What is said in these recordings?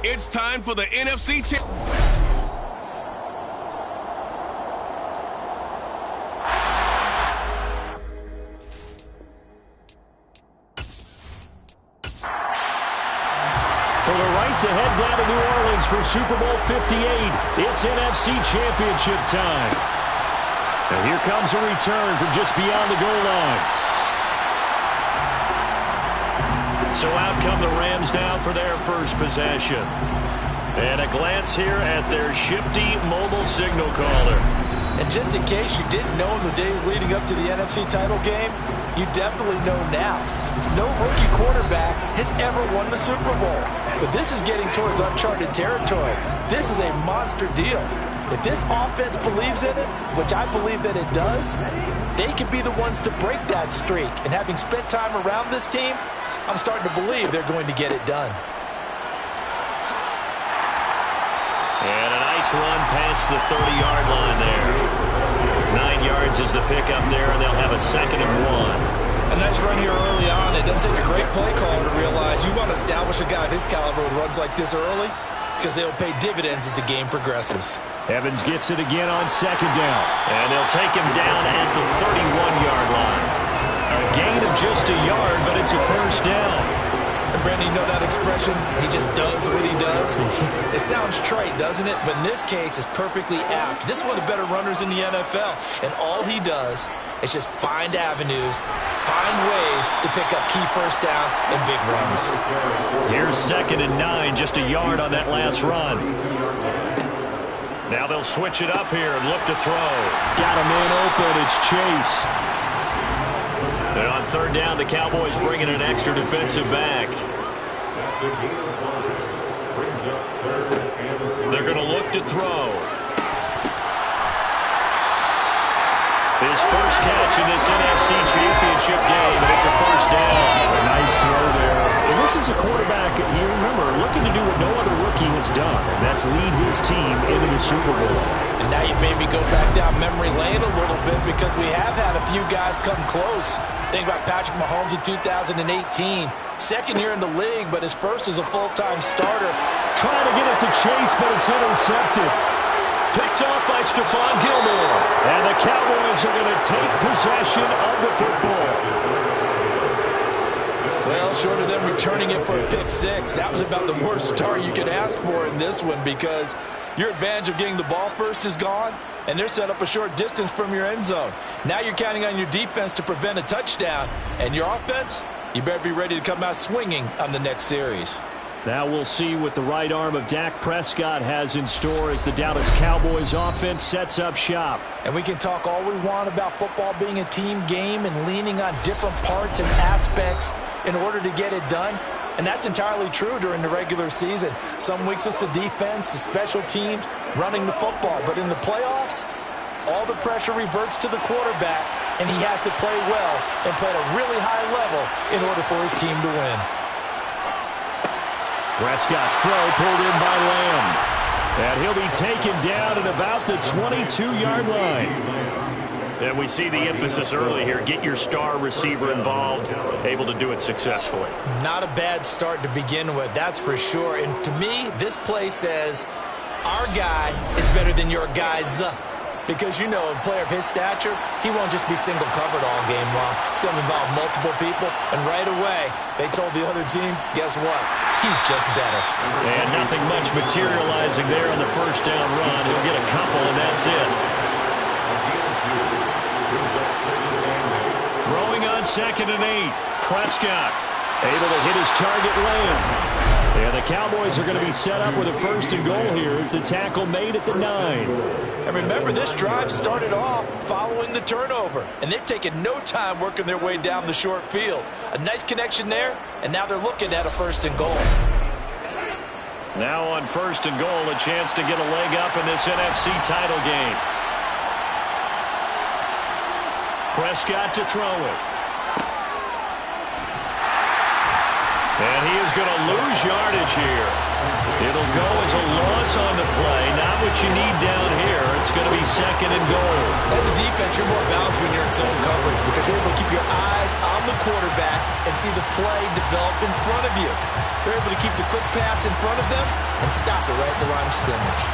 It's time for the NFC Championship. For the right to head down to New Orleans for Super Bowl 58, it's NFC Championship time. And here comes a return from just beyond the goal line. So out come the Rams now for their first possession. And a glance here at their shifty mobile signal caller. And just in case you didn't know in the days leading up to the NFC title game, you definitely know now. No rookie quarterback has ever won the Super Bowl. But this is getting towards uncharted territory. This is a monster deal. If this offense believes in it, which I believe that it does, they could be the ones to break that streak. And having spent time around this team, I'm starting to believe they're going to get it done. And a nice run past the 30-yard line there. 9 yards is the pickup there, and they'll have a 2nd and 1. A nice run here early on. It doesn't take a great play caller to realize you want to establish a guy of his caliber with runs like this early because they'll pay dividends as the game progresses. Evans gets it again on 2nd down. And they'll take him down at the 31-yard line. A gain of just a yard, but it's a first down. And Brandon, you know that expression, he just does what he does? It sounds trite, doesn't it? But in this case, it's perfectly apt. This is one of the better runners in the NFL. And all he does is just find avenues, find ways to pick up key first downs and big runs. Here's 2nd and 9, just a yard on that last run. Now they'll switch it up here and look to throw. Got a man open, it's Chase. And on 3rd down, the Cowboys bring in an extra defensive back. They're going to look to throw. His first catch in this NFC Championship game, and it's a first down. A nice throw there. And this is a quarterback, you remember, looking to do what no other rookie has done, and that's lead his team into the Super Bowl. And now you've made me go back down memory lane a little bit because we have had a few guys come close. Think about Patrick Mahomes in 2018. 2nd year in the league, but his first as a full-time starter. Trying to get it to Chase, but it's intercepted. Picked off by Stephon Gilmore. And the Cowboys are going to take possession of the football. Well, short of them returning it for a pick 6, that was about the worst start you could ask for in this one because your advantage of getting the ball first is gone, and they're set up a short distance from your end zone. Now you're counting on your defense to prevent a touchdown, and your offense, you better be ready to come out swinging on the next series. Now we'll see what the right arm of Dak Prescott has in store as the Dallas Cowboys offense sets up shop. And we can talk all we want about football being a team game and leaning on different parts and aspects in order to get it done. And that's entirely true during the regular season. Some weeks it's the defense, the special teams, running the football. But in the playoffs, all the pressure reverts to the quarterback, and he has to play well and play at a really high level in order for his team to win. Prescott's throw pulled in by Lamb. And he'll be taken down at about the 22-yard line. And we see the emphasis early here. Get your star receiver involved, able to do it successfully. Not a bad start to begin with, that's for sure. And to me, this play says our guy is better than your guy's. Because, you know, a player of his stature, he won't just be single covered all game long. It's going to involve multiple people. And right away, they told the other team, guess what? He's just better. And nothing much materializing there on the first down run. He'll get a couple, and that's it. Throwing on 2nd and 8. Prescott able to hit his target Lamb. And the Cowboys are going to be set up with a 1st and goal here as the tackle made at the 9. And remember, this drive started off following the turnover. And they've taken no time working their way down the short field. A nice connection there, and now they're looking at a 1st and goal. Now on 1st and goal, a chance to get a leg up in this NFC title game. Prescott to throw it. And he is going to lose yardage here. It'll go as a loss on the play. Not what you need down here. It's going to be 2nd and goal. As a defense, you're more balanced when you're in zone coverage because you're able to keep your eyes on the quarterback and see the play develop in front of you. They're able to keep the quick pass in front of them and stop it right at the line of scrimmage.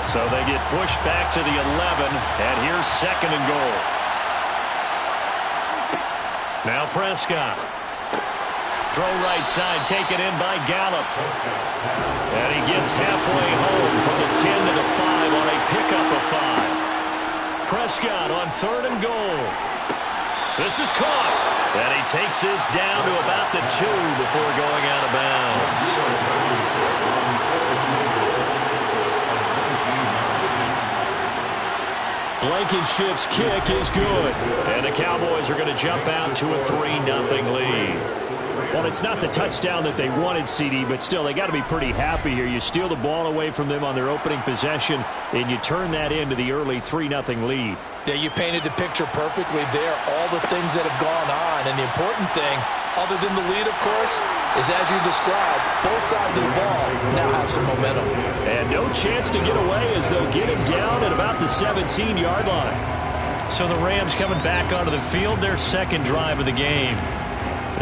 So they get pushed back to the 11, and here's 2nd and goal. Now Prescott. Throw right side, taken in by Gallup. And he gets halfway home from the 10 to the 5 on a pickup of 5. Prescott on 3rd and goal. This is caught. And he takes this down to about the 2 before going out of bounds. Blankenship's kick is good. And the Cowboys are going to jump out to a 3-0 lead. Well, it's not the touchdown that they wanted, CD, but still, they got to be pretty happy here. You steal the ball away from them on their opening possession, and you turn that into the early 3-0 lead. Yeah, you painted the picture perfectly there. All the things that have gone on, and the important thing, other than the lead, of course, is as you described, both sides of the ball now have some momentum. And no chance to get away as they'll get him down at about the 17-yard line. So the Rams coming back onto the field, their 2nd drive of the game.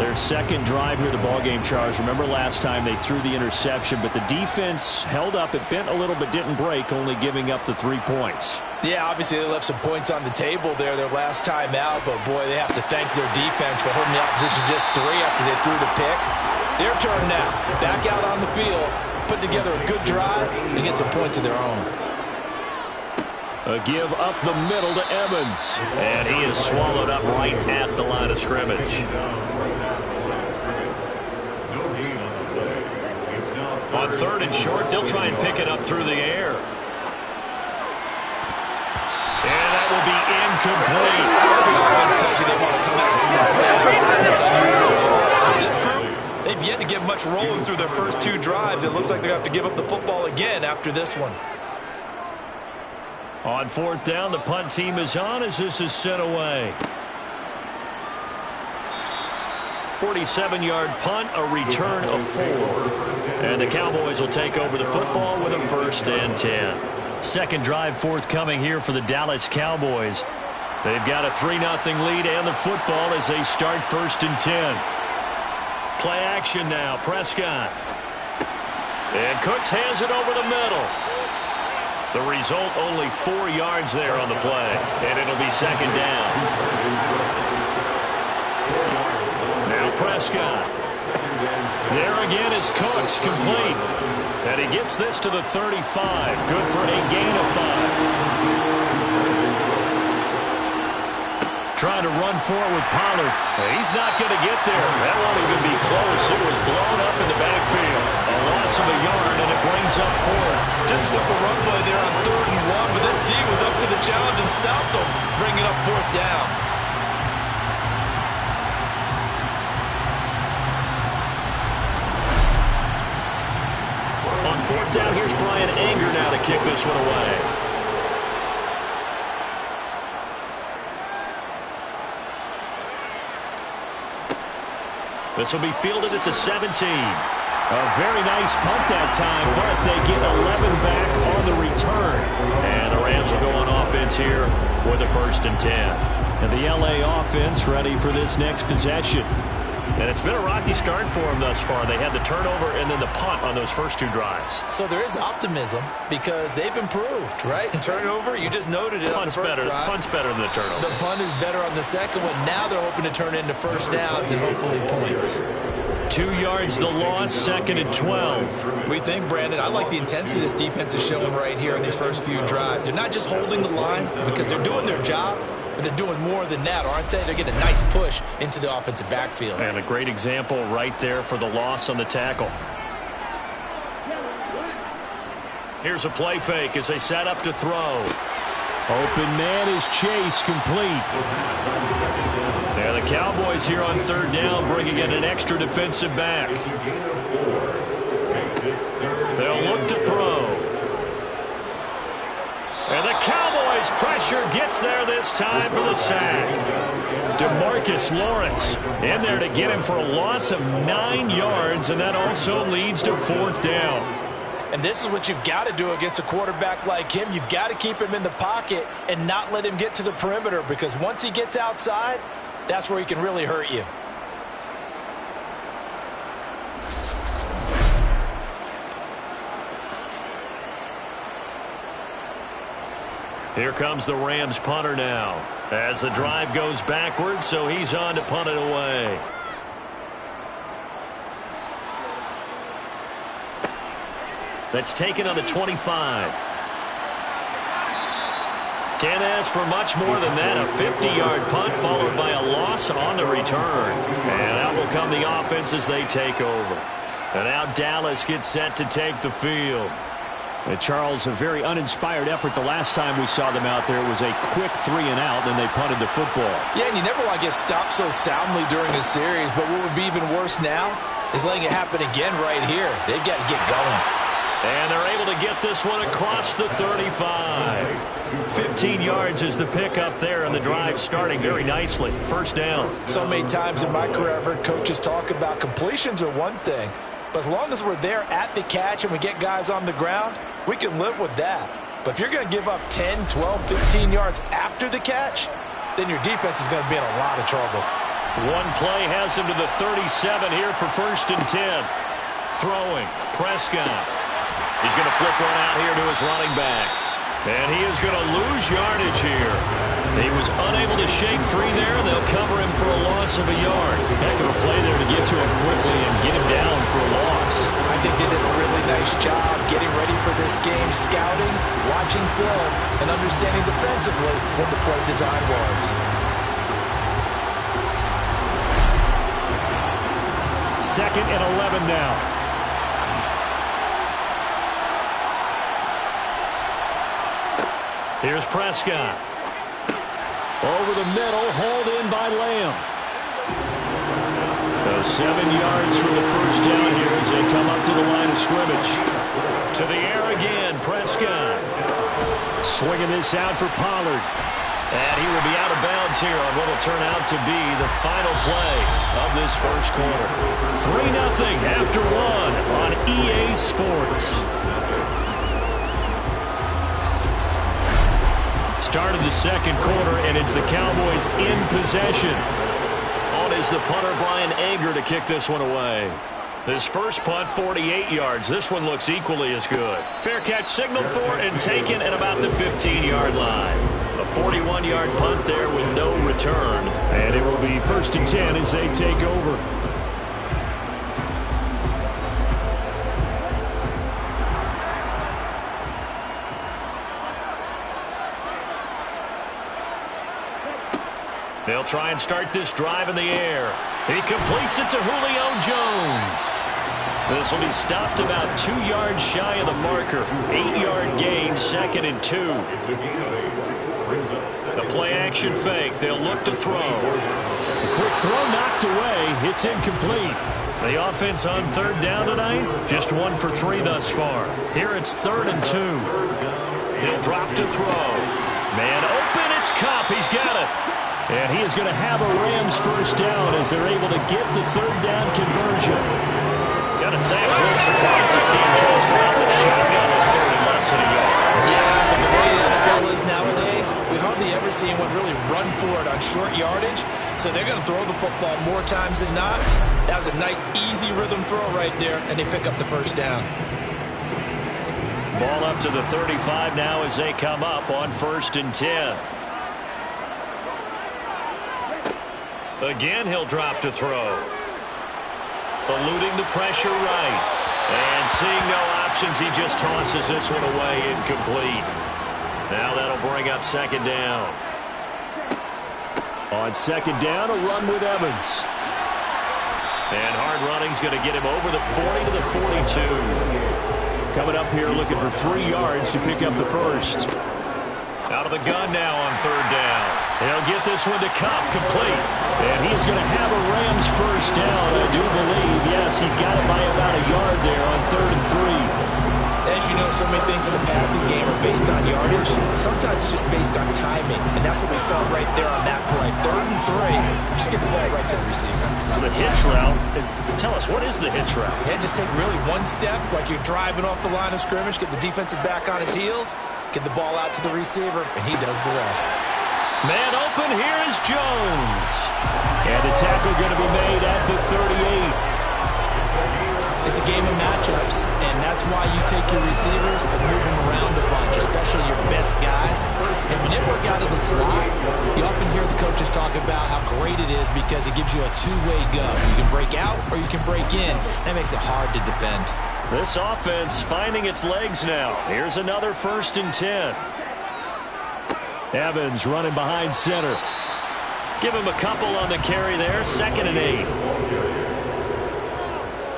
Their 2nd drive here, the ballgame, Charles. Remember last time they threw the interception, but the defense held up. It bent a little but didn't break, only giving up the 3 points. Yeah, obviously they left some points on the table there their last time out, but boy, they have to thank their defense for holding the opposition just 3 after they threw the pick. Their turn now. Back out on the field, put together a good drive, and get some points of their own. A give up the middle to Evans, and he is swallowed up right at the line of scrimmage. On 3rd and short, they'll try and pick it up through the air. And that will be incomplete. Every offense tells you they want to come out and stuff that. This group, they've yet to get much rolling through their first 2 drives. It looks like they have to give up the football again after this one. On 4th down, the punt team is on as this is sent away. 47-yard punt, a return of 4. And the Cowboys will take over the football with a 1st and 10. 2nd drive forthcoming here for the Dallas Cowboys. They've got a 3-0 lead and the football as they start 1st and 10. Play action now, Prescott. And Cooks hands it over the middle. The result, only 4 yards there on the play, and it'll be 2nd down. Now Prescott. There again is Cooks, complete. And he gets this to the 35. Good for a gain of 5. Trying to run forward with Pollard. He's not going to get there. That won't even be close. It was blown up in the backfield. A loss of a yard, and it brings up 4th. Just a simple run play there on 3rd and 1, but this D was up to the challenge and stopped them, bringing up 4th down. On 4th down, here's Brian Anger now to kick this one away. This will be fielded at the 17. A very nice punt that time, but they get 11 back on the return. And the Rams will go on offense here with a 1st and 10. And the LA offense ready for this next possession. And it's been a rocky start for them thus far. They had the turnover and then the punt on those first 2 drives. So there is optimism because they've improved, right? Turnover, you just noted it. Punt's better. Punt's better than the turnover. The punt is better on the second one. Now they're hoping to turn into 1st downs and hopefully points. 2 yards the loss, 2nd and 12. We think, Brandon, I like the intensity this defense is showing right here in these first few drives. They're not just holding the line because they're doing their job, but they're doing more than that, aren't they? They're getting a nice push into the offensive backfield. And a great example right there for the loss on the tackle. Here's a play fake as they set up to throw. Open man is Chase, complete. There the Cowboys here on 3rd down, bringing in an extra defensive back. They'll look to throw. And the Cowboys pressure gets there this time for the sack. DeMarcus Lawrence in there to get him for a loss of 9 yards, and that also leads to 4th down. And this is what you've got to do against a quarterback like him. You've got to keep him in the pocket and not let him get to the perimeter, because once he gets outside, that's where he can really hurt you. Here comes the Rams punter now. As the drive goes backwards, so he's on to punt it away. That's taken on the 25. Can't ask for much more than that. A 50-yard punt followed by a loss on the return. And out will come the offense as they take over. And now Dallas gets set to take the field. And Charles, a very uninspired effort. The last time we saw them out there was a quick 3-and-out, then they punted the football. Yeah, and you never want to get stopped so soundly during a series, but what would be even worse now is letting it happen again right here. They've got to get going. And they're able to get this one across the 35. 15 yards is the pickup there, and the drive starting very nicely. First down. So many times in my career, I've heard coaches talk about completions are one thing, but as long as we're there at the catch and we get guys on the ground, we can live with that. But if you're going to give up 10, 12, 15 yards after the catch, then your defense is going to be in a lot of trouble. One play has him to the 37 here for 1st and 10. Throwing. Prescott. He's going to flip one out here to his running back. And he is going to lose yardage here. He was unable to shake free there. They'll cover him for a loss of a yard. Heck of a play there to get to him quickly and get him down for a loss. I think they did a really nice job getting ready for this game, scouting, watching film, and understanding defensively what the play design was. Second and 11 now. Here's Prescott. Over the middle, hauled in by Lamb. So 7 yards for the first down here as they come up to the line of scrimmage. To the air again, Prescott. Swinging this out for Pollard. And he will be out of bounds here on what will turn out to be the final play of this first quarter. 3-0 after 1 on EA Sports. Start of the second quarter, and it's the Cowboys in possession. On is the punter, Brian Anger, to kick this one away. His first punt, 48 yards. This one looks equally as good. Fair catch signaled for and taken at about the 15-yard line. A 41-yard punt there with no return. And it will be 1st and 10 as they take over. They'll try and start this drive in the air. He completes it to Julio Jones. This will be stopped about 2 yards shy of the marker. 8-yard gain, 2nd and 2. The play action fake. They'll look to throw. A quick throw knocked away. It's incomplete. The offense on 3rd down tonight, just 1 for 3 thus far. Here it's 3rd and 2. He'll drop to throw. Man open, it's Kupp. He's got it. And he is going to have a Rams first down as they're able to get the 3rd down conversion. Gotta say, I was a little surprised to see him just come out with shotgun on 3rd and less than a yard. Yeah, but the way the NFL is nowadays, we hardly ever see anyone really run for it on short yardage. So they're going to throw the football more times than not. That was a nice, easy rhythm throw right there, and they pick up the first down. Ball up to the 35 now as they come up on 1st and 10. Again, he'll drop to throw. Eluding the pressure right. And seeing no options, he just tosses this one away, incomplete. Now that'll bring up 2nd down. On 2nd down, a run with Evans. And hard running's going to get him over the 40 to the 42. Coming up here looking for 3 yards to pick up the first. Out of the gun now on 3rd down. He'll get this one to Kupp, complete. And he's going to have a Rams first down, I do believe. Yes, he's got it by about a yard there on 3rd and 3. As you know, so many things in the passing game are based on yardage. Sometimes it's just based on timing, and that's what we saw right there on that play. 3rd and 3, just get the ball right to the receiver. The hitch route. Tell us, what is the hitch route? Yeah, just take really one step, like you're driving off the line of scrimmage, get the defensive back on his heels, get the ball out to the receiver, and he does the rest. Man open, here is Jones. And the tackle going to be made at the 38. It's a game of matchups, and that's why you take your receivers and move them around a bunch, especially your best guys. And when it work out of the slot, you often hear the coaches talk about how great it is because it gives you a two-way go. You can break out or you can break in. That makes it hard to defend. This offense finding its legs now. Here's another 1st and 10. Evans running behind center. Give him a couple on the carry there. 2nd and 8.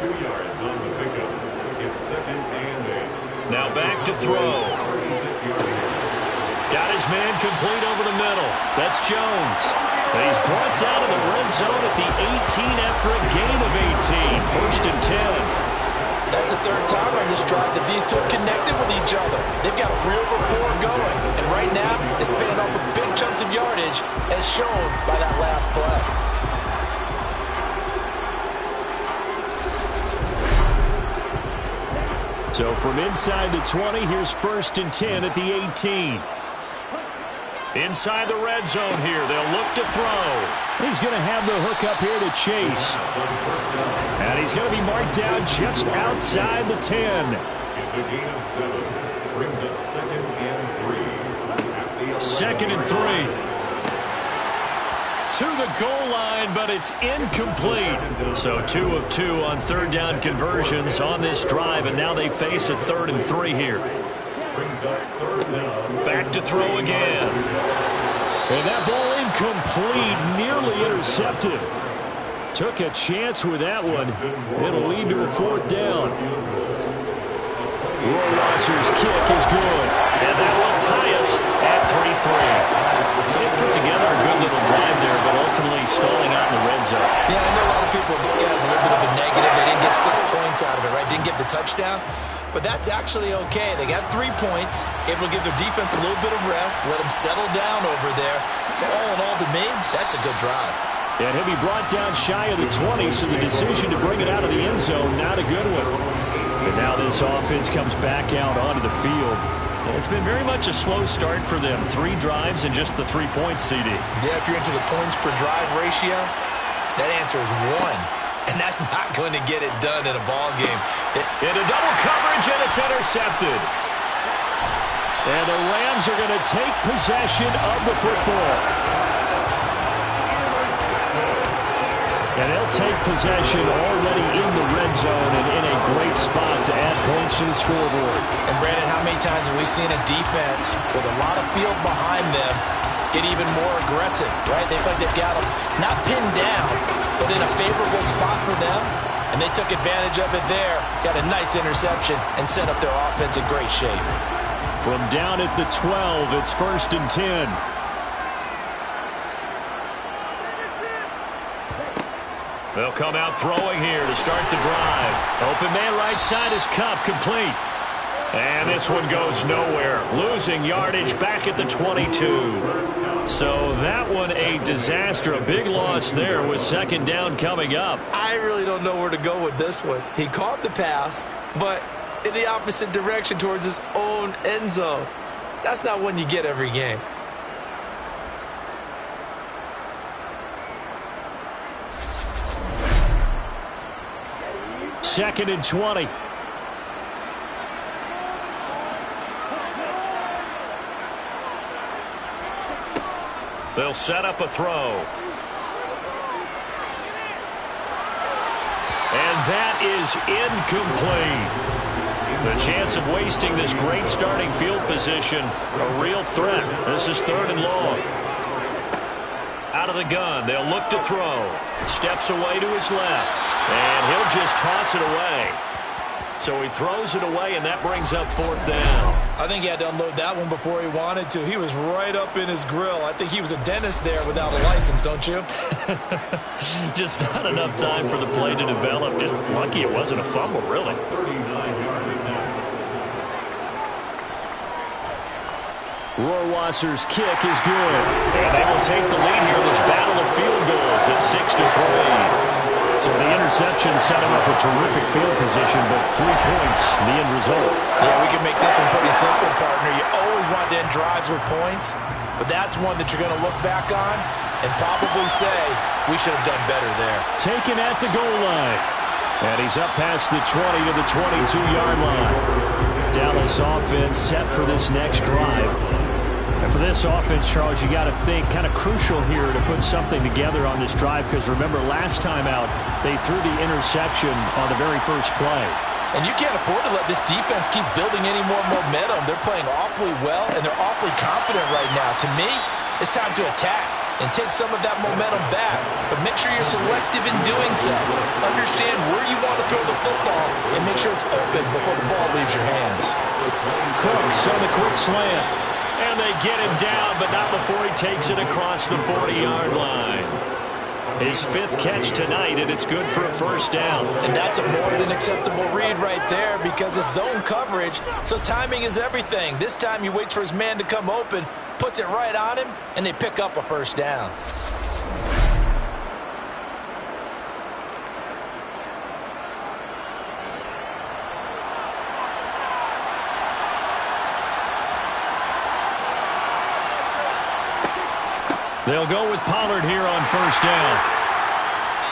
2 yards on the pickup. It's 2nd and 8. Now back to throw. Got his man complete over the middle. That's Jones. And he's brought down in the red zone at the 18 after a gain of 18. 1st and 10. That's the 3rd time on this drive that these two have connected with each other. They've got real rapport going. And right now, it's paying off with big chunks of yardage as shown by that last play. So from inside the 20, here's 1st and 10 at the 18. Inside the red zone here. They'll look to throw. He's going to have the hook up here to Chase. And he's going to be marked down just outside the 10. It's a gain of 7. Brings up 2nd and 3. 2nd and 3. To the goal line, but it's incomplete. So 2 of 2 on 3rd down conversions on this drive, and now they face a 3rd and 3 here. Back to throw again. And that ball incomplete, nearly intercepted. Took a chance with that one. It'll lead to a 4th down. Rohrwasser's kick is good. And that will tie us at 3-3. So they put together a good little drive there, but ultimately stalling out in the red zone. Yeah, I know a lot of people look at it as a little bit of a negative. They didn't get 6 points out of it, right? Didn't get the touchdown. But that's actually okay. They got 3 points, able to give their defense a little bit of rest, let them settle down over there. So all in all, to me, that's a good drive. And he'll be brought down shy of the 20, so the decision to bring it out of the end zone, not a good one. And now this offense comes back out onto the field. It's been very much a slow start for them. 3 drives and just the 3 points, CD. Yeah, if you're into the points per drive ratio, that answer is 1. And that's not going to get it done in a ball game. Into double coverage, and it's intercepted. And the Rams are going to take possession of the football. And they'll take possession already in the red zone and in a great spot to add points to the scoreboard. And Brandon, how many times have we seen a defense with a lot of field behind them get even more aggressive, right? They feel like they've got them not pinned down, but in a favorable spot for them, and they took advantage of it there. Got a nice interception and set up their offense in great shape. From down at the 12, it's 1st and 10. They'll come out throwing here to start the drive. Open man right side is Cup, complete. And this one goes nowhere. Losing yardage back at the 22. So that one a disaster. A big loss there with 2nd down coming up. I really don't know where to go with this one. He caught the pass, but in the opposite direction towards his own end zone. That's not one you get every game. Second and 20. They'll set up a throw. And that is incomplete. The chance of wasting this great starting field position, a real threat. This is 3rd and long. Out of the gun, they'll look to throw. Steps away to his left, and he'll just toss it away. So he throws it away, and that brings up 4th down. I think he had to unload that one before he wanted to. He was right up in his grill. I think he was a dentist there without a license, don't you? Just not enough time for the play to develop. Just lucky it wasn't a fumble, really. Rohrwasser's kick is good. And they will take the lead here in this battle of field goals at 6-3. So the interception set him up a terrific field position, but 3 points, the end result. Yeah, we can make this one pretty simple, partner. You always want to end drives with points, but that's one that you're going to look back on and probably say, we should have done better there. Taken at the goal line. And he's up past the 20 to the 22-yard line. Dallas offense set for this next drive. And for this offense, Charles, you got to think kind of crucial here to put something together on this drive, because remember, last time out, they threw the interception on the very first play. And you can't afford to let this defense keep building any more momentum. They're playing awfully well, and they're awfully confident right now. To me, it's time to attack and take some of that momentum back. But make sure you're selective in doing so. Understand where you want to throw the football and make sure it's open before the ball leaves your hands. Cooks on the quick slant. And they get him down, but not before he takes it across the 40-yard line. His 5th catch tonight, and it's good for a first down. And that's a more than acceptable read right there, because it's zone coverage, so timing is everything. This time he waits for his man to come open, puts it right on him, and they pick up a first down. They'll go with Pollard here on first down.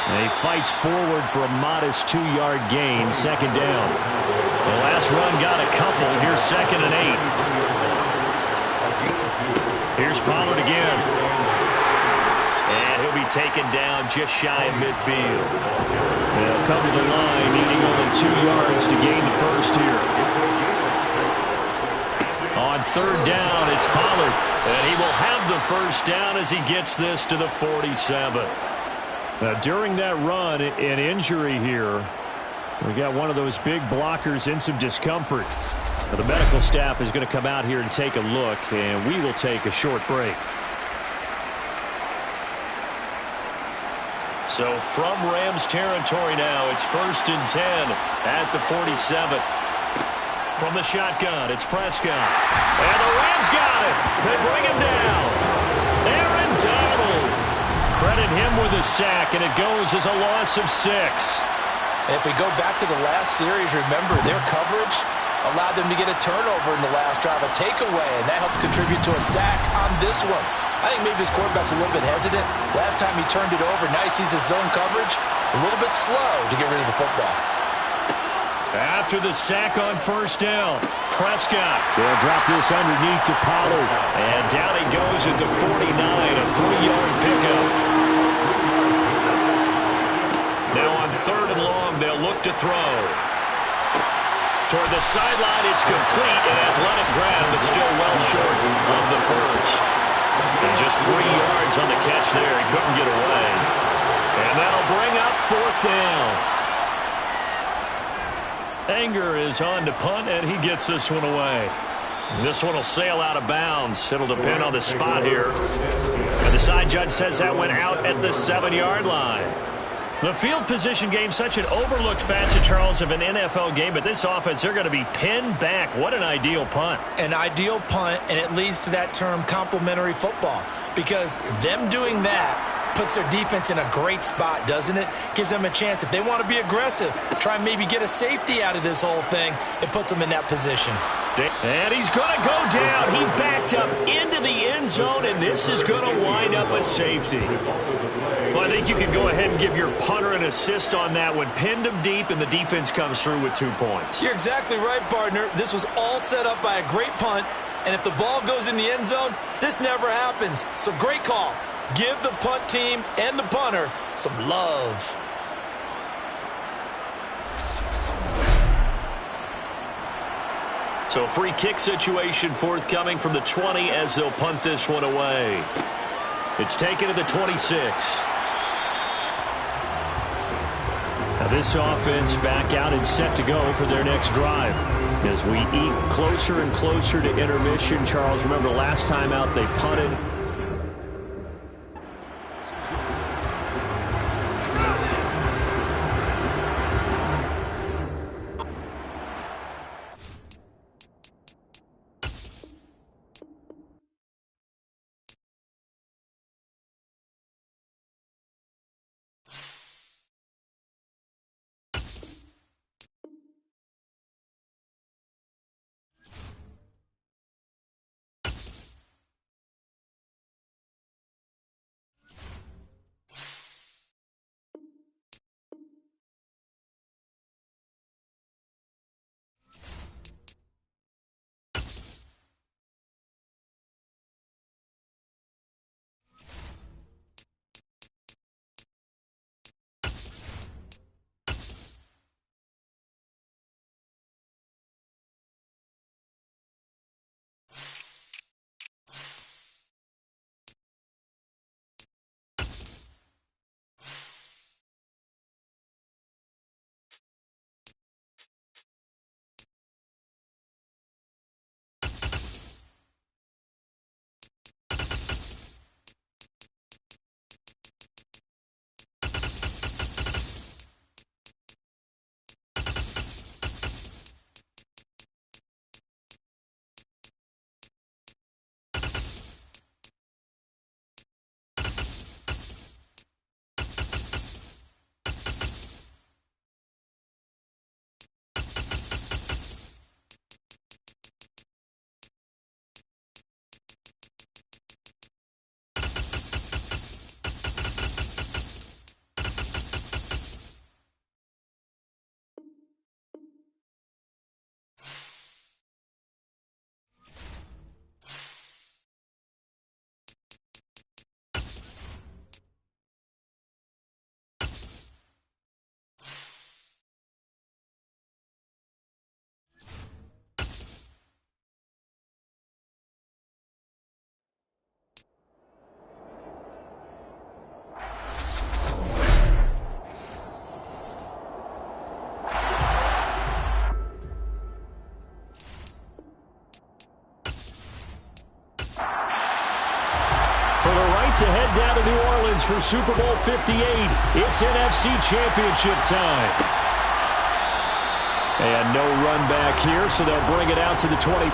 And he fights forward for a modest 2-yard gain, second down. The last run got a couple. Here's 2nd and 8. Here's Pollard again. And he'll be taken down just shy of midfield. They'll come to the line, needing only 2 yards to gain the first here. On third down, it's Pollard. And he will have the first down as he gets this to the 47. Now, during that run, an injury here. We got one of those big blockers in some discomfort. Now, the medical staff is going to come out here and take a look, and we will take a short break. So from Rams territory now, it's 1st and 10 at the 47. From the shotgun, it's Prescott. And the Rams got it. They bring him down. Aaron Donald. Credit him with a sack, and it goes as a loss of 6. And if we go back to the last series, remember, their coverage allowed them to get a turnover in the last drive, a takeaway, and that helps contribute to a sack on this one. I think maybe this quarterback's a little bit hesitant. Last time he turned it over, now he sees his zone coverage a little bit slow to get rid of the football. After the sack on first down, Prescott. They'll drop this underneath to Pollard. And down he goes at the 49, a 3-yard pickup. Now on 3rd and long, they'll look to throw. Toward the sideline, it's complete. An athletic grab, but still well short of the first. And just 3 yards on the catch there. He couldn't get away. And that'll bring up 4th down. Anger is on to punt, and he gets this one away. This one will sail out of bounds. It'll depend on the spot here. And the side judge says that went out at the 7-yard line. The field position game, such an overlooked facet, Charles, of an NFL game, but this offense, they're going to be pinned back. What an ideal punt. An ideal punt, and it leads to that term complementary football, because them doing that puts their defense in a great spot, doesn't it? Gives them a chance. If they want to be aggressive, try and maybe get a safety out of this whole thing, it puts them in that position. And he's going to go down. He backed up into the end zone, and this is going to wind up a safety. Well, I think you can go ahead and give your punter an assist on that one. Pinned him deep, and the defense comes through with 2 points. You're exactly right, partner. This was all set up by a great punt, and if the ball goes in the end zone, this never happens. So great call. Give the punt team and the punter some love. So free kick situation forthcoming from the 20 as they'll punt this one away. It's taken to the 26. Now this offense back out and set to go for their next drive. As we eat closer and closer to intermission, Charles, remember last time out they punted. tonight to head down to New Orleans for Super Bowl 58. It's NFC Championship time. And no run back here, so they'll bring it out to the 25.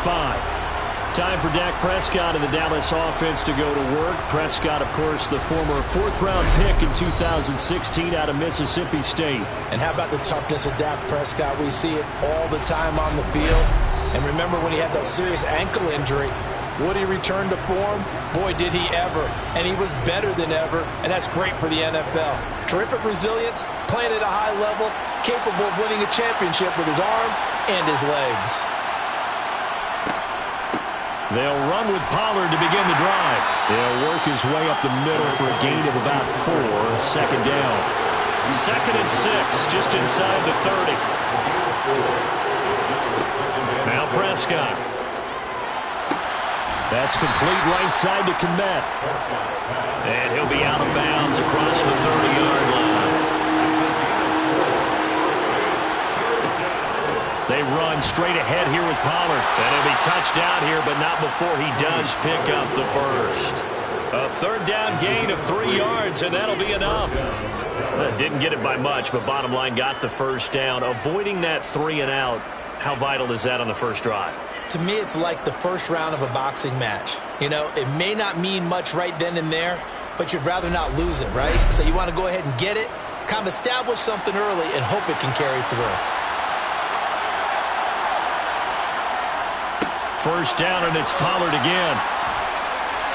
Time for Dak Prescott and the Dallas offense to go to work. Prescott, of course, the former fourth-round pick in 2016 out of Mississippi State. And how about the toughness of Dak Prescott? We see it all the time on the field. And remember when he had that serious ankle injury, would he return to form? Boy, did he ever. And he was better than ever, and that's great for the NFL. Terrific resilience, playing at a high level, capable of winning a championship with his arm and his legs. They'll run with Pollard to begin the drive. He'll work his way up the middle for a gain of about 4. Second down. 2nd and 6, just inside the 30. Now Prescott. That's complete right side to Kmet. And he'll be out of bounds across the 30-yard line. They run straight ahead here with Pollard. And he'll be touched down here, but not before he does pick up the first. A 3rd down gain of 3 yards, and that'll be enough. Didn't get it by much, but bottom line got the first down. Avoiding that 3 and out, how vital is that on the first drive? To me, it's like the first round of a boxing match. You know, it may not mean much right then and there, but you'd rather not lose it, right? So you want to go ahead and get it, kind of establish something early, and hope it can carry through. First down, and it's Pollard again.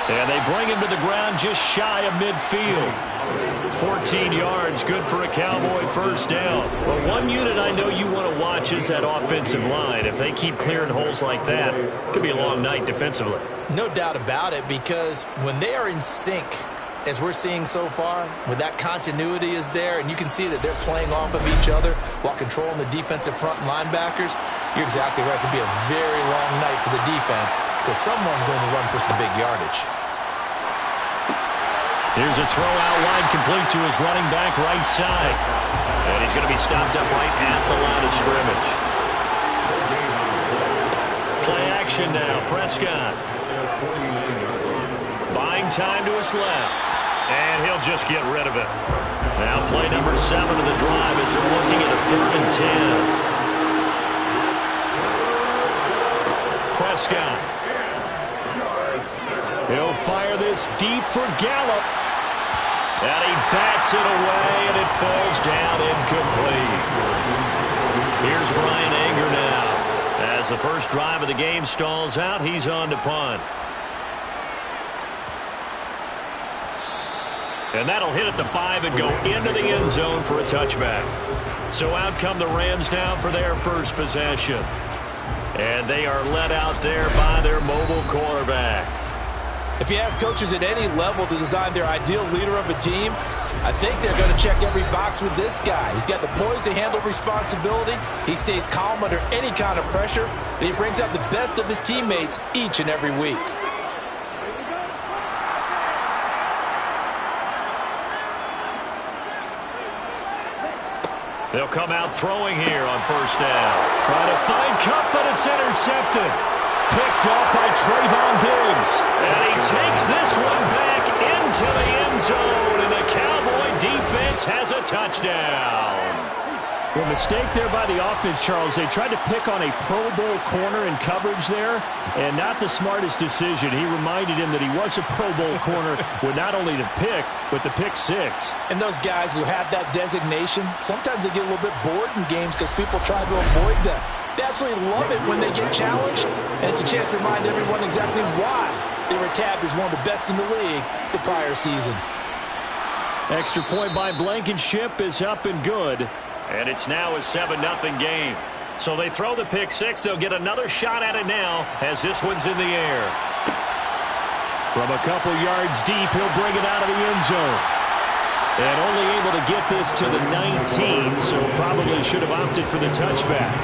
And they bring him to the ground just shy of midfield. 14 yards, good for a Cowboy first down. Well, one unit I know you want to watch is that offensive line. If they keep clearing holes like that, it could be a long night defensively. No doubt about it, because when they are in sync, as we're seeing so far, when that continuity is there, and you can see that they're playing off of each other while controlling the defensive front linebackers, you're exactly right. It could be a very long night for the defense because someone's going to run for some big yardage. Here's a throw out wide, complete to his running back right side. And he's going to be stopped up right at the line of scrimmage. Play action now, Prescott. Buying time to his left. And he'll just get rid of it. Now play number 7 of the drive as they're looking at a 3rd and 10. Prescott. He'll fire this deep for Gallup. And he bats it away, and it falls down incomplete. Here's Brian Anger now. As the first drive of the game stalls out, he's on to punt. And that'll hit at the 5 and go into the end zone for a touchback. So out come the Rams now for their first possession. And they are led out there by their mobile quarterback. If you ask coaches at any level to design their ideal leader of a team, I think they're going to check every box with this guy. He's got the poise to handle responsibility. He stays calm under any kind of pressure, and he brings out the best of his teammates each and every week. They'll come out throwing here on first down. Trying to find Cup, but it's intercepted. Picked up by Trayvon Diggs. And he takes this one back into the end zone. And the Cowboy defense has a touchdown. Well, mistake there by the offense, Charles. They tried to pick on a Pro Bowl corner in coverage there, and not the smartest decision. He reminded him that he was a Pro Bowl corner with not only the pick, but the pick 6. And those guys who have that designation, sometimes they get a little bit bored in games because people try to avoid them. They absolutely love it when they get challenged, and it's a chance to remind everyone exactly why they were tabbed as one of the best in the league the prior season. Extra point by Blankenship is up and good. And it's now a 7-0 game. So they throw the pick 6. They'll get another shot at it now as this one's in the air. From a couple yards deep, he'll bring it out of the end zone. And only able to get this to the 19, so probably should have opted for the touchback.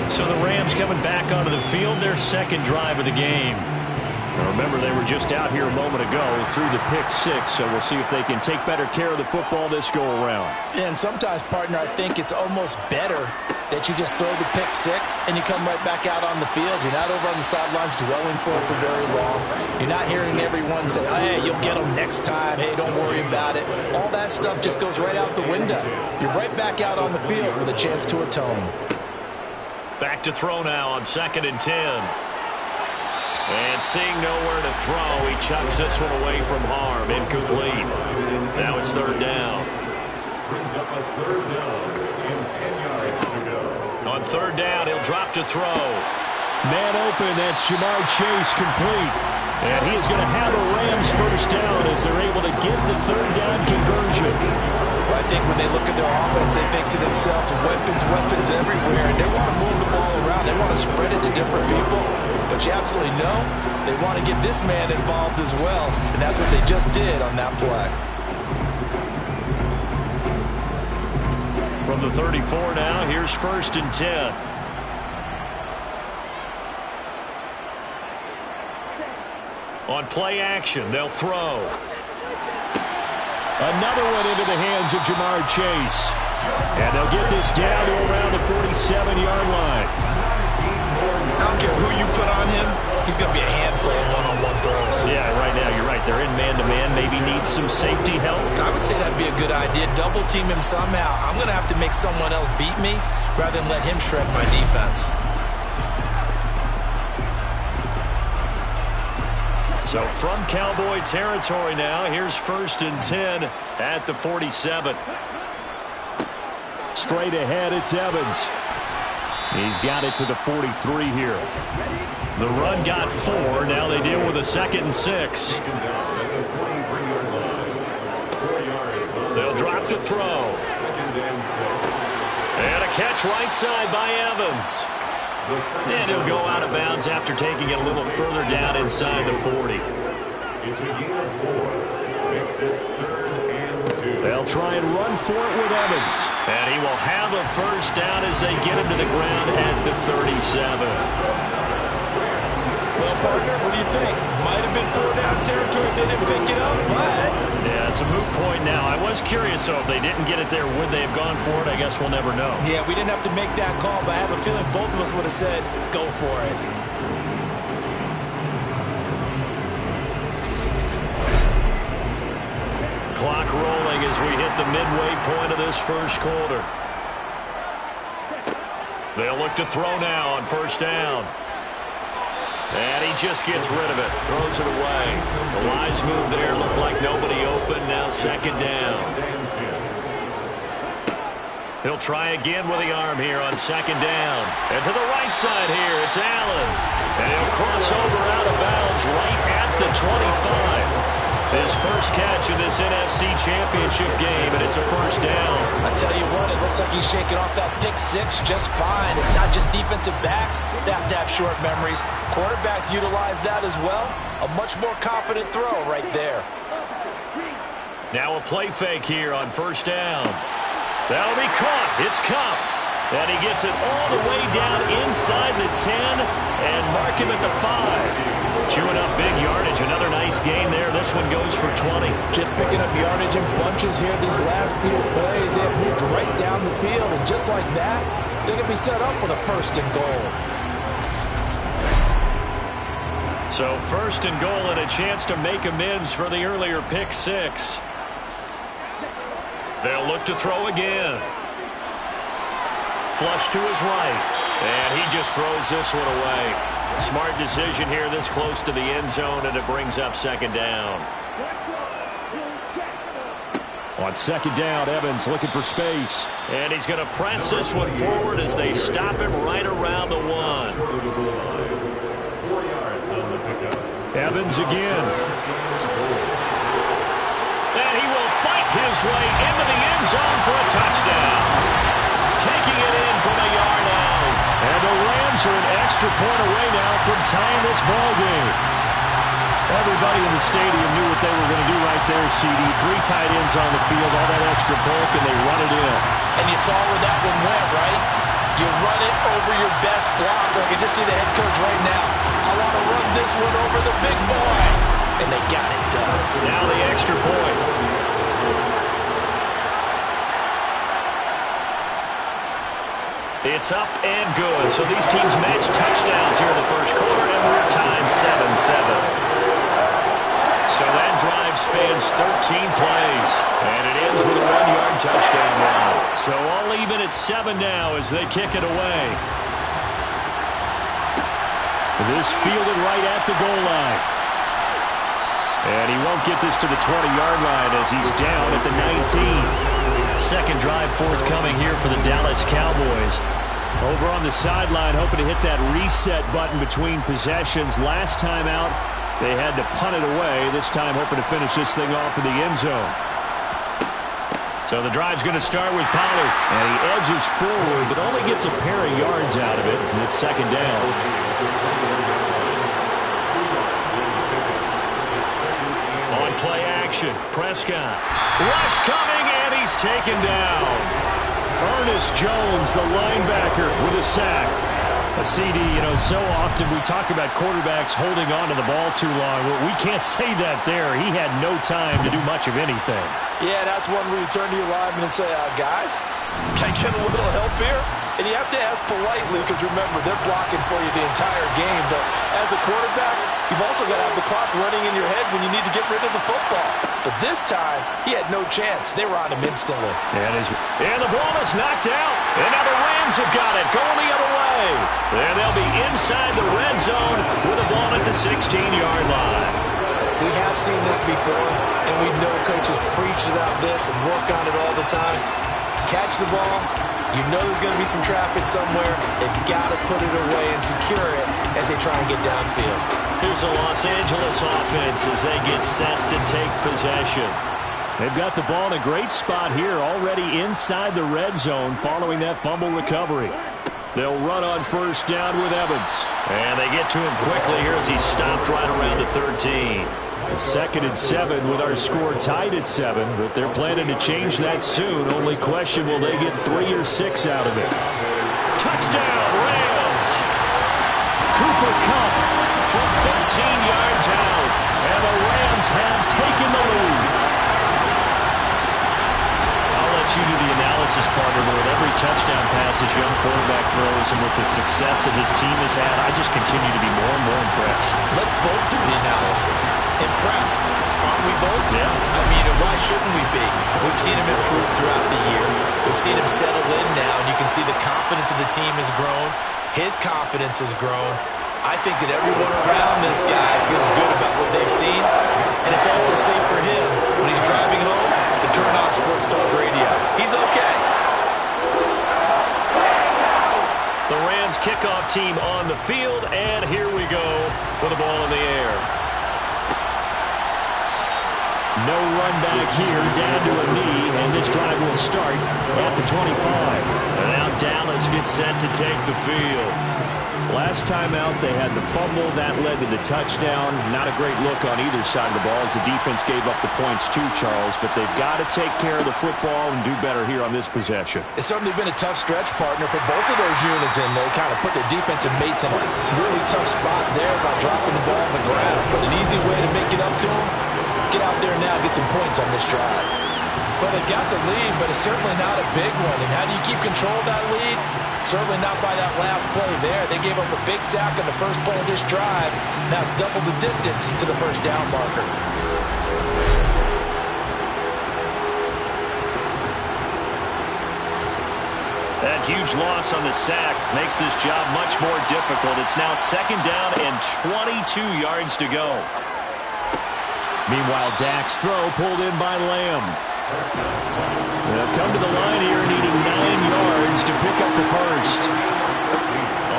So the Rams coming back onto the field, their second drive of the game. Now remember, they were just out here a moment ago through the pick 6, so we'll see if they can take better care of the football this go-around. And sometimes, partner, I think it's almost better that you just throw the pick six and you come right back out on the field. You're not over on the sidelines dwelling for it for very long. You're not hearing everyone say, hey, you'll get them next time. Hey, don't worry about it. All that stuff just goes right out the window. You're right back out on the field with a chance to atone. Back to throw now on 2nd and 10. And seeing nowhere to throw, he chucks this one away from harm. Incomplete. Now it's 3rd down. Brings up a 3rd down and 10 yards to go. On 3rd down, he'll drop to throw. Man open, that's Jamar Chase, complete. And he is going to have a Rams first down as they're able to get the 3rd down conversion. Well, I think when they look at their offense, they think to themselves, weapons everywhere, and they want to move the ball around. They want to spread it to different people. But you absolutely know they want to get this man involved as well, and that's what they just did on that play. From the 34 now, here's 1st and 10. On play action, they'll throw. Another one into the hands of Jamar Chase. And they'll get this down to around the 47-yard line. I don't care who you put on him, he's going to be a handful of one-on-one throws. Yeah, right now, you're right. They're in man-to-man. Maybe needs some safety help. I would say that'd be a good idea. Double team him somehow. I'm going to have to make someone else beat me rather than let him shred my defense. So from Cowboy territory now, here's 1st and 10 at the 47. Straight ahead, it's Evans. He's got it to the 43 here. The run got 4. Now they deal with a 2nd and 6. They'll drop to throw. And a catch right side by Evans. And he'll go out of bounds after taking it a little further down inside the 40. It's a gain of 4. Makes it 3rd and 2. They'll try and run for it with Evans. And he will have a first down as they get him to the ground at the 37. Well, partner, what do you think? Might have been 4-down territory if they didn't pick it up, but... Yeah, it's a moot point now. I was curious, so if they didn't get it there, would they have gone for it? I guess we'll never know. Yeah, we didn't have to make that call, but I have a feeling both of us would have said, go for it. Clock rolling as we hit the midway point of this first quarter. They'll look to throw now on 1st down. And he just gets rid of it. Throws it away. The wise move there. Looked like nobody open. Now 2nd down. He'll try again with the arm here on 2nd down. And to the right side here, it's Allen. And he'll cross over out of bounds right at the 25. His first catch in this NFC Championship game, and it's a first down. I tell you what, it looks like he's shaking off that pick six just fine. It's not just defensive backs that have to have short memories. Quarterbacks utilize that as well. A much more confident throw right there. Now a play fake here on 1st down. That'll be caught. It's Cup. And he gets it all the way down inside the 10 and mark him at the 5. Chewing up big yardage. Another nice gain there. This one goes for 20. Just picking up yardage in bunches here these last few plays. They have moved right down the field, and just like that, they're going to be set up with a 1st and goal. So 1st and goal and a chance to make amends for the earlier pick 6. They'll look to throw again. Flush to his right. And he just throws this one away. Smart decision here this close to the end zone, and it brings up 2nd down. On 2nd down, Evans looking for space. And he's going to press this one forward as they stop him right around the 1. 4 yards on the pickup. Evans again. And he will fight his way into the end zone for a touchdown. Taking it in from a yard out. And the Rams are an extra point away now from tying this ball game. Everybody in the stadium knew what they were going to do right there, CD. 3 tight ends on the field, all that extra bulk, and they run it in. And you saw where that one went, right? You run it over your best blocker. I can just see the head coach right now. I want to run this one over the big boy. And they got it done. Now the extra point. It's up and good. So these teams match touchdowns here in the first quarter, and we're tied 7-7. So that drive spans 13 plays, and it ends with a 1-yard touchdown run. So all even at 7 now as they kick it away. This fielded right at the goal line. And he won't get this to the 20-yard line as he's down at the 19. Second drive forthcoming here for the Dallas Cowboys. Over on the sideline, hoping to hit that reset button between possessions. Last time out, they had to punt it away. This time hoping to finish this thing off in the end zone. So the drive's going to start with Pollard. And he edges forward, but only gets a pair of yards out of it. And it's second down. On play action, Prescott. Rush coming, and he's taken down. Ernest Jones, the linebacker, with a sack. A CD, so often we talk about quarterbacks holding on to the ball too long. Well, we can't say that there. He had no time to do much of anything. Yeah, that's one where you turn to your lineman and say, guys, can I get a little help here? And you have to ask politely because, remember, they're blocking for you the entire game. But as a quarterback, you've also got to have the clock running in your head when you need to get rid of the football. But this time, he had no chance. They were on him instantly. And the ball is knocked out. And now the Rams have got it, going the other way. And they'll be inside the red zone with the ball at the 16-yard line. We have seen this before, and we know coaches preach about this and work on it all the time. Catch the ball. You know there's going to be some traffic somewhere. They've got to put it away and secure it as they try and get downfield. Here's a Los Angeles offense as they get set to take possession. They've got the ball in a great spot here, already inside the red zone following that fumble recovery. They'll run on first down with Evans. And they get to him quickly here as he stopped right around the 13. Second and 7 with our score tied at 7, but they're planning to change that soon. Only question, will they get 3 or 6 out of it? Touchdown, Rams! Cooper Kupp from 13 yards out, and the Rams have taken the lead. I'll let you do the analysis, partner, but with every touchdown pass this young quarterback throws and with the success that his team has had, I just continue to be more and more impressed. Let's both do the analysis. Impressed, aren't we both? Yeah. I mean, why shouldn't we be? We've seen him improve throughout the year. We've seen him settle in now, and you can see the confidence of the team has grown. His confidence has grown. I think that everyone around this guy feels good about what they've seen, and it's also safe for him when he's driving home to turn on Sports Talk Radio. He's okay. The Rams kickoff team on the field, and here we go with the ball in the air. No run back here, down to a knee, and this drive will start at the 25. And now Dallas gets set to take the field. Last time out, they had the fumble. That led to the touchdown. Not a great look on either side of the ball as the defense gave up the points too, Charles. But they've got to take care of the football and do better here on this possession. It's certainly been a tough stretch, partner, for both of those units in there. Kind of put their defensive mates in a really tough spot there by dropping the ball on the ground. But an easy way to make it up to them, get out there now, get some points on this drive. Well, they got the lead, but it's certainly not a big one. And how do you keep control of that lead? Certainly not by that last play there. They gave up a big sack on the first play of this drive. Now it's double the distance to the first down marker. That huge loss on the sack makes this job much more difficult. It's now second down and 22 yards to go. Meanwhile, Dak's throw pulled in by Lamb. They'll come to the line here needing 9 yards to pick up the first.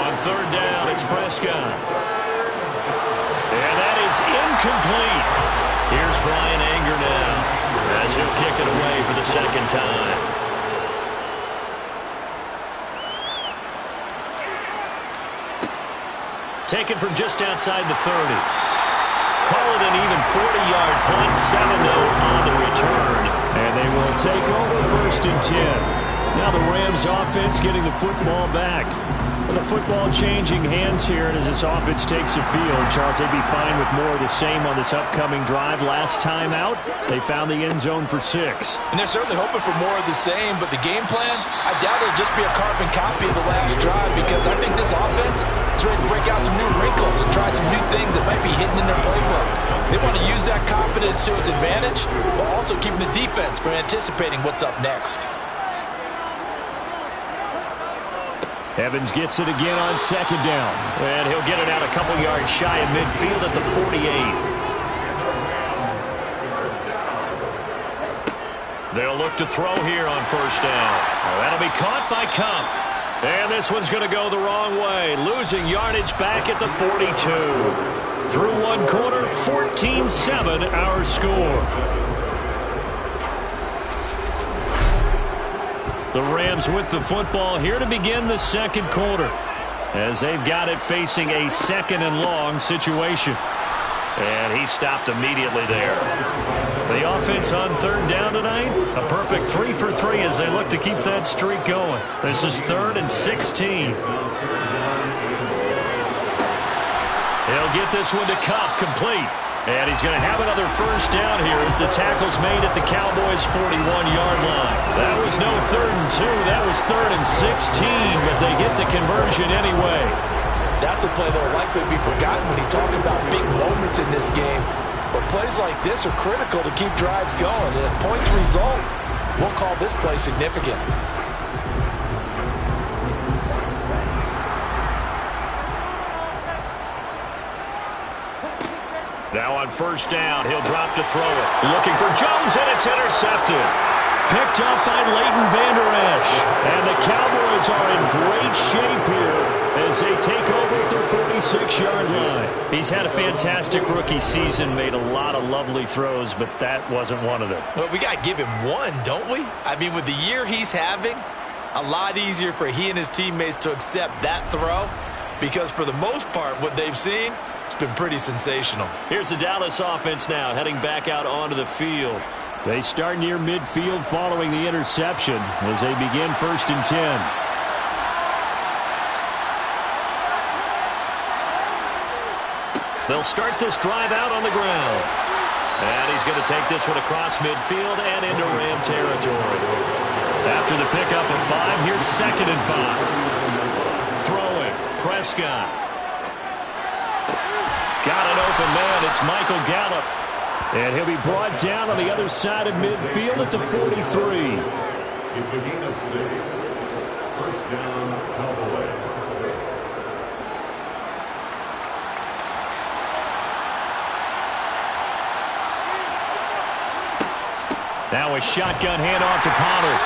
On third down, it's Prescott. And that is incomplete. Here's Brian Anger now as he'll kick it away for the second time. Taken from just outside the 30. Call it an even 40-yard punt, 7-0 on the return. And they will take over first and 10. Now the Rams offense getting the football back. Well, the football changing hands here as this offense takes the field. Charles, they'd be fine with more of the same on this upcoming drive. Last time out, they found the end zone for 6. And they're certainly hoping for more of the same, but the game plan, I doubt it'll just be a carbon copy of the last drive, because I think this offense is ready to break out some new wrinkles and try some new things that might be hidden in their playbook. They want to use that confidence to its advantage, while also keeping the defense from anticipating what's up next. Evans gets it again on 2nd down. And he'll get it out a couple yards shy of midfield at the 48. They'll look to throw here on 1st down. That'll be caught by Cup. And this one's going to go the wrong way. Losing yardage back at the 42. Through 1 quarter, 14-7 our score. The Rams with the football here to begin the 2nd quarter, as they've got it facing a 2nd and long situation. And he stopped immediately there. The offense on 3rd down tonight, a perfect 3 for 3 as they look to keep that streak going. This is 3rd and 16. He'll get this one to Cup, complete. And he's going to have another 1st down here as the tackle's made at the Cowboys' 41-yard line. That was no 3rd and 2. That was 3rd and 16, but they get the conversion anyway. That's a play that will likely be forgotten when you talk about big moments in this game. But plays like this are critical to keep drives going. And if points result, we'll call this play significant. Now on 1st down, he'll drop to throw it. Looking for Jones, and it's intercepted. Picked up by Leighton Vander Esch. And the Cowboys are in great shape here as they take over at their 46-yard line. He's had a fantastic rookie season, made a lot of lovely throws, but that wasn't one of them. Well, we got to give him one, don't we? I mean, with the year he's having, a lot easier for he and his teammates to accept that throw, because for the most part, what they've seen, it's been pretty sensational. Here's the Dallas offense now heading back out onto the field. They start near midfield following the interception as they begin 1st and 10. They'll start this drive out on the ground. And he's going to take this one across midfield and into Ram territory. After the pickup of 5, here's 2nd and 5. Throwing, Prescott. Got an open man. It's Michael Gallup. And he'll be brought down on the other side of midfield at the 43. It's a gain of 6. 1st down, Cowboys. Now a shotgun handoff to Pollard.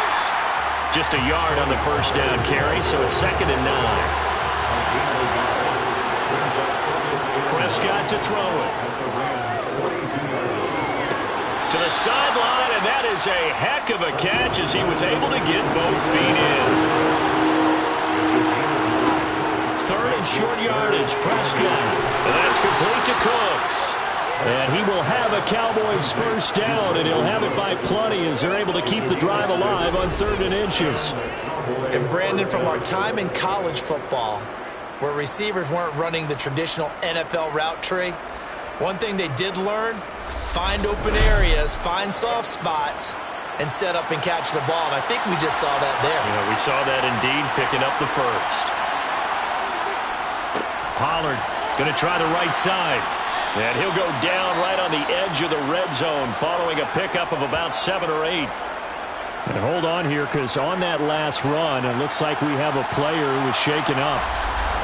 Just a yard on the 1st down carry, so it's 2nd and 9. Prescott to throw it. To the sideline, and that is a heck of a catch as he was able to get both feet in. 3rd and short yardage, Prescott. And that's complete to Cooks. And he will have a Cowboys 1st down, and he'll have it by plenty as they're able to keep the drive alive on 3rd and inches. And Brandon, from our time in college football, where receivers weren't running the traditional NFL route tree, one thing they did learn, find open areas, find soft spots, and set up and catch the ball. And I think we just saw that there. Yeah, we saw that indeed, picking up the 1st. Pollard going to try the right side. And he'll go down right on the edge of the red zone following a pickup of about 7 or 8. And hold on here, because on that last run, it looks like we have a player who was shaken up.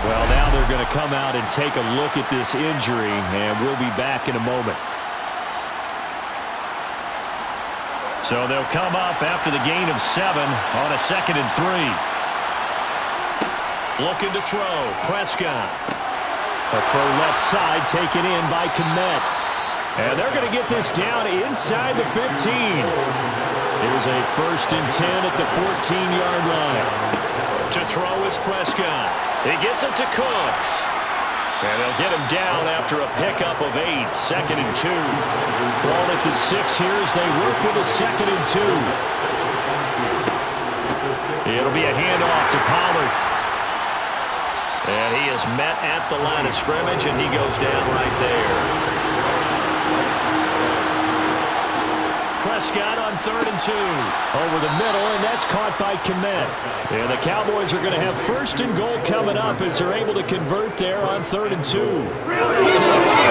Well, now they're going to come out and take a look at this injury, and we'll be back in a moment. So they'll come up after the gain of 7 on a 2nd and 3. Looking to throw, Prescott. A throw left side taken in by Kmet. And they're going to get this down inside the 15. Here's a 1st and 10 at the 14-yard line. To throw is Prescott. He gets it to Cooks. And they'll get him down after a pickup of 8. 2nd and 2. Ball at the 6 here as they work with a 2nd and 2. It'll be a handoff to Pollard. And he is met at the line of scrimmage, and he goes down right there. Prescott on 3rd and 2. Over the middle, and that's caught by Kmet. And the Cowboys are going to have 1st and goal coming up as they're able to convert there on 3rd and 2. In a lot of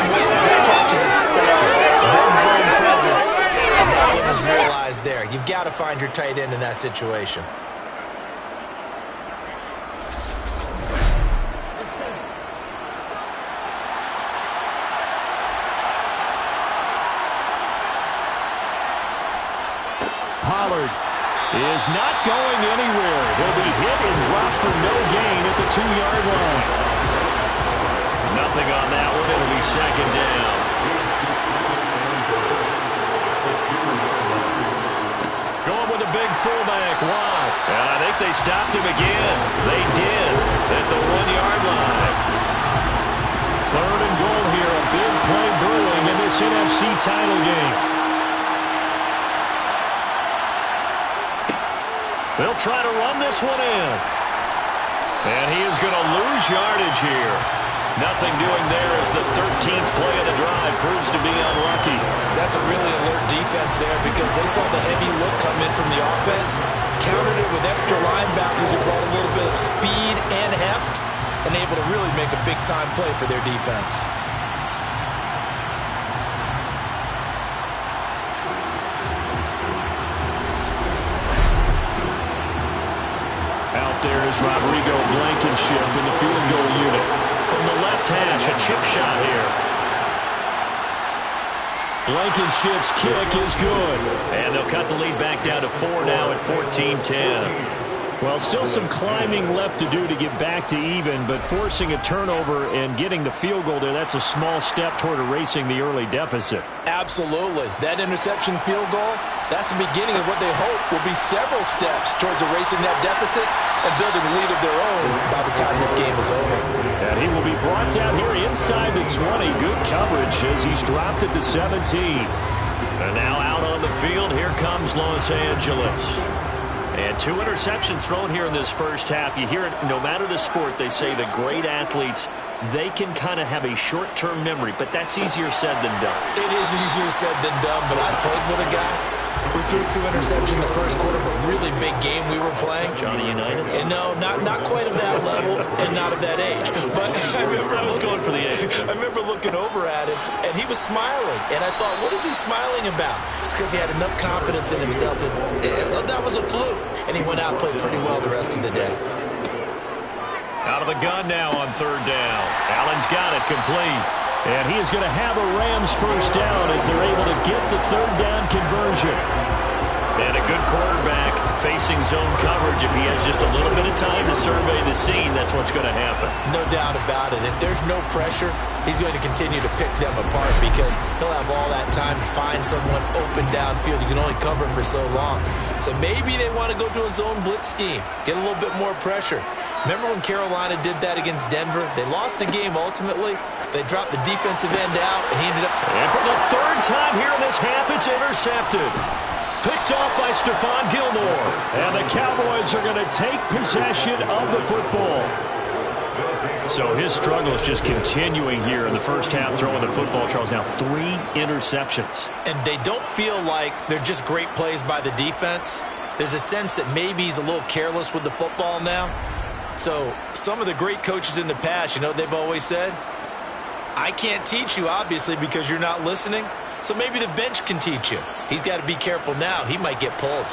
ways, that catch is expected. Red zone presence, and that one was realized there. You've got to find your tight end in that situation. Pollard is not going anywhere. He'll be hit and dropped for no gain at the 2-yard line. Nothing on that one. It'll be 2nd down. Going with a big fullback. Wow. And I think they stopped him again. They did at the 1-yard line. 3rd and goal here. A big play brewing in this NFC title game. They'll try to run this one in. And he is going to lose yardage here. Nothing doing there as the 13th play of the drive proves to be unlucky. That's a really alert defense there because they saw the heavy look come in from the offense, countered it with extra linebackers who brought a little bit of speed and heft, and able to really make a big-time play for their defense. There is Rodrigo Blankenship in the field goal unit. From the left hash, a chip shot here. Blankenship's kick is good. And they'll cut the lead back down to 4 now at 14-10. Well, still some climbing left to do to get back to even, but forcing a turnover and getting the field goal there, that's a small step toward erasing the early deficit. Absolutely. That interception field goal, that's the beginning of what they hope will be several steps towards erasing that deficit and building a lead of their own by the time this game is over. And he will be brought down here inside the 20. Good coverage as he's dropped at the 17. And now out on the field, here comes Los Angeles. And 2 interceptions thrown here in this first half. You hear it, no matter the sport, they say the great athletes, they can kind of have a short-term memory, but that's easier said than done. It is easier said than done, but I played with a guy who threw 2 interceptions in the first quarter of a really big game we were playing. Johnny Unitas? And no, not quite of that level and not of that age. But I remember I was going for the age. I remember looking over at him, and he was smiling. And I thought, what is he smiling about? It's because he had enough confidence in himself that was a fluke. And he went out and played pretty well the rest of the day. Out of the gun now on 3rd down. Allen's got it complete. And he is going to have a Rams first down as they're able to get the 3rd down conversion. And a good quarterback facing zone coverage. If he has just a little bit of time to survey the scene, that's what's going to happen. No doubt about it. If there's no pressure, he's going to continue to pick them apart because he'll have all that time to find someone open downfield. You can only cover for so long. So maybe they want to go to a zone blitz scheme, get a little bit more pressure. Remember when Carolina did that against Denver? They lost the game ultimately. They dropped the defensive end out, and he ended up... And for the 3rd time here in this half, it's intercepted. Picked off by Stephon Gilmore. And the Cowboys are going to take possession of the football. So his struggle is just continuing here in the first half, throwing the football. Charles, now 3 interceptions. And they don't feel like they're just great plays by the defense. There's a sense that maybe he's a little careless with the football now. So some of the great coaches in the past, you know, they've always said, I can't teach you, obviously, because you're not listening. So maybe the bench can teach you. He's got to be careful now. He might get pulled.